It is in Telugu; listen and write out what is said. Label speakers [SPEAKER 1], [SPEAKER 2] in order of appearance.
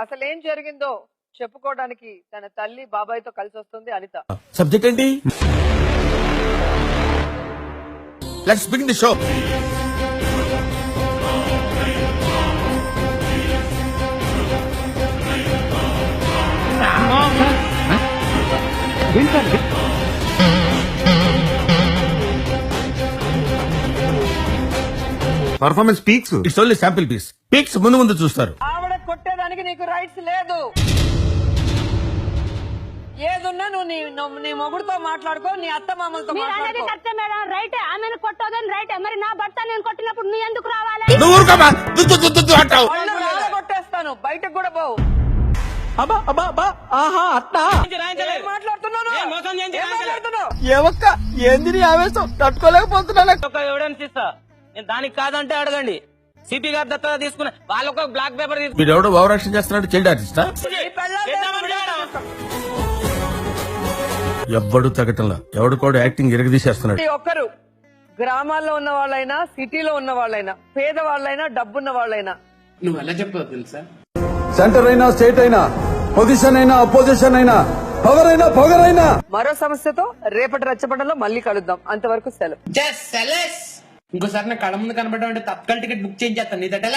[SPEAKER 1] అసలు ఏం జరిగిందో చెప్పుకోవడానికి తన తల్లి బాబాయ్తో కలిసి వస్తుంది అనిత.
[SPEAKER 2] సబ్జెక్ట్ ఏంటి? Let's begin the show.
[SPEAKER 3] Performance peaks.
[SPEAKER 2] It's only sample piece. Peaks ముందు ముందు చూస్తారు.
[SPEAKER 1] ఆవిడ కొట్టేదానికి నీకు రైట్స్ లేదు. ఏదున్నా నువ్వు నీ మొగుడుతో మాట్లాడుకో, నీ అత్త మామలతో మాట్లాడుకో.
[SPEAKER 4] రైట్, ఆమెను కొట్టోదని రైట్. మరి నా భర్త నేను కొట్టినప్పుడు నీ ఎందుకు రావాలి?
[SPEAKER 2] నువ్వు ఊరుకోమా, అంటావు.
[SPEAKER 1] కొట్టేస్తాను, బయటకు కూడా పోవు.
[SPEAKER 5] ఏంది ఆవేశం తట్టుకోలేకపోతున్నాను.
[SPEAKER 6] ఎవిడెన్స్ ఇస్తా నేను, దానికి కాదంటే అడగండి. సిపి గారి దత్తత తీసుకున్న వాళ్ళొక బ్లాక్ పేపర్
[SPEAKER 2] మీరు ఎవడో ఓవరాక్షన్ చేస్తున్నాడు, చైల్డ్ ఆర్టిస్టా? ఎవ్వడు తగ్గటంలా, ఎవడు కూడా యాక్టింగ్ ఎరగదీసేస్తున్నాడు.
[SPEAKER 1] ప్రతి ఒక్కరు గ్రామాల్లో ఉన్న వాళ్ళైనా, సిటీలో ఉన్న వాళ్ళైనా, పేదవాళ్ళైనా, డబ్బున్న వాళ్ళైనా,
[SPEAKER 7] నువ్వు ఎలా చెప్పావు తెలుసా?
[SPEAKER 5] సెంటర్ అయినా స్టేట్ అయినా, పొజిషన్ అయినా అపోజిషన్ అయినా, పవర్ అయినా పొగర్ అయినా.
[SPEAKER 1] మరో సమస్యతో రేపటి రచ్చబండలో మళ్ళీ కలుద్దాం. అంతవరకు సెలవు.
[SPEAKER 7] ఇంకోసారి నా కళ్ళ ముందు కనబడడం అంటే తత్కాల టికెట్ బుక్ చేయించేస్తాను నీ దగ్గర.